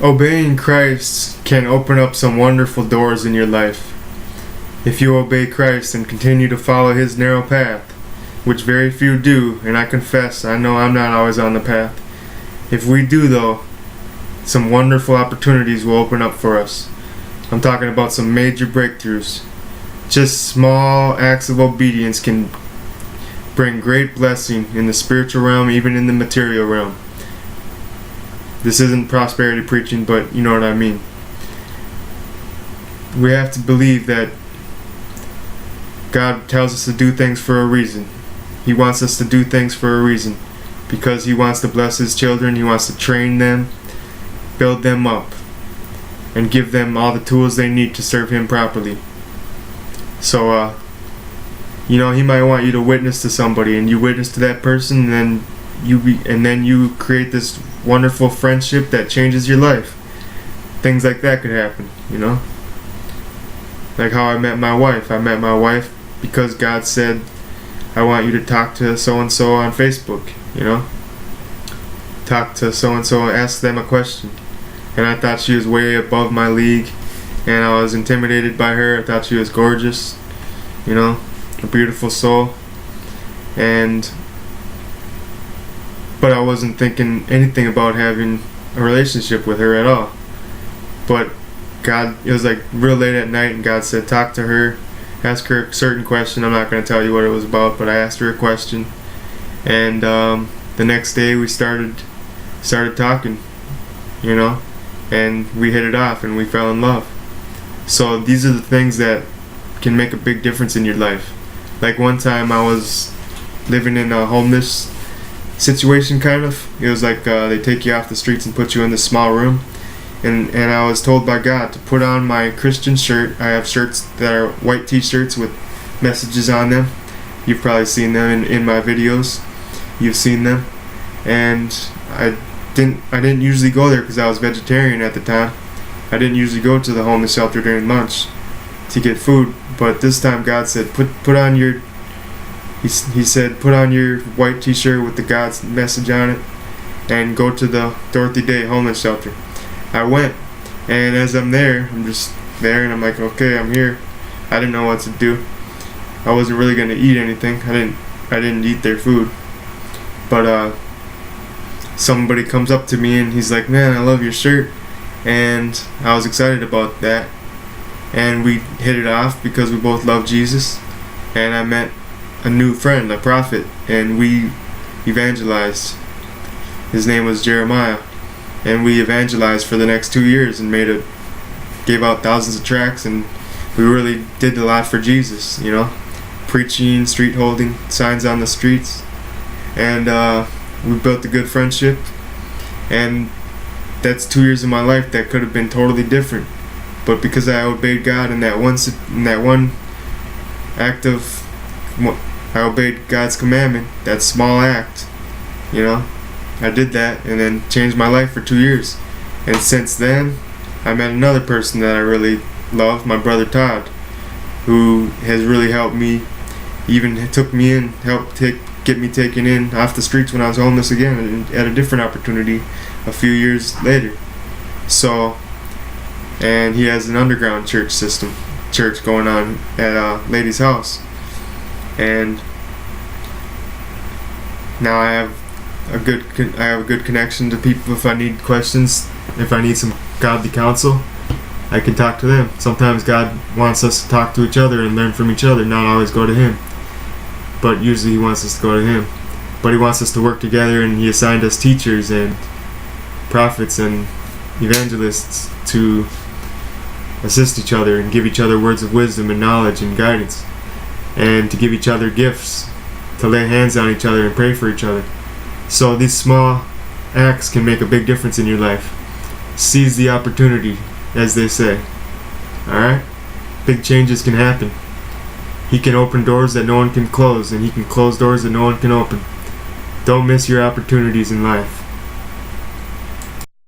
Obeying Christ can open up some wonderful doors in your life. If you obey Christ and continue to follow His narrow path, which very few do, and I confess, I know I'm not always on the path. If we do though, some wonderful opportunities will open up for us. I'm talking about some major breakthroughs. Just small acts of obedience can bring great blessing in the spiritual realm, even in the material realm. This isn't prosperity preaching, but you know what I mean. We have to believe that God tells us to do things for a reason. He wants us to do things for a reason. Because He wants to bless His children, He wants to train them, build them up, and give them all the tools they need to serve Him properly. So, He might want you to witness to somebody, and you witness to that person, and then you create this wonderful friendship that changes your life. Things like that could happen, Like how I met my wife. I met my wife because God said, I want you to talk to so-and-so on Facebook, Talk to so-and-so and ask them a question. And I thought she was way above my league, and I was intimidated by her. I thought she was gorgeous, a beautiful soul. But I wasn't thinking anything about having a relationship with her at all. But God, it was like real late at night, and God said, talk to her, ask her a certain question. I'm not going to tell you what it was about, but I asked her a question. And the next day we started talking, and we hit it off and we fell in love. So these are the things that can make a big difference in your life. Like one time I was living in a homeless situation, kind of. It was like they take you off the streets and put you in this small room. And I was told by God to put on my Christian shirt. I have shirts that are white t-shirts with messages on them. You've probably seen them in my videos. You've seen them. And I didn't usually go there because I was vegetarian at the time. I didn't usually go to the homeless shelter during lunch to get food. But this time God said, put on your... He said, put on your white t-shirt with the God's message on it and go to the Dorothy Day homeless shelter. I went, and as I'm there, I'm just there, and I'm like, okay, I'm here. I didn't know what to do. I wasn't really going to eat anything. I didn't eat their food. But somebody comes up to me, and he's like, man, I love your shirt. And I was excited about that. And we hit it off because we both love Jesus. And I met a new friend, a prophet, and we evangelized. His name was Jeremiah. And we evangelized for the next 2 years and gave out thousands of tracts, and we really did a lot for Jesus, preaching, street holding, signs on the streets, and we built a good friendship. And that's 2 years of my life that could have been totally different, but because I obeyed God in that one act of, I obeyed God's commandment, that small act, I did that and then changed my life for 2 years. And since then, I met another person that I really love, my brother Todd, who has really helped me, even took me in, helped get me taken in off the streets when I was homeless again, and at a different opportunity a few years later. So, and he has an underground church going on at a lady's house. And now I have a good connection to people. If I need questions, if I need some godly counsel, I can talk to them. Sometimes God wants us to talk to each other and learn from each other, not always go to Him. But usually He wants us to go to Him. But He wants us to work together, and He assigned us teachers and prophets and evangelists to assist each other and give each other words of wisdom and knowledge and guidance, and to give each other gifts, to lay hands on each other and pray for each other. So these small acts can make a big difference in your life. Seize the opportunity, as they say. Alright? Big changes can happen. He can open doors that no one can close, and He can close doors that no one can open. Don't miss your opportunities in life.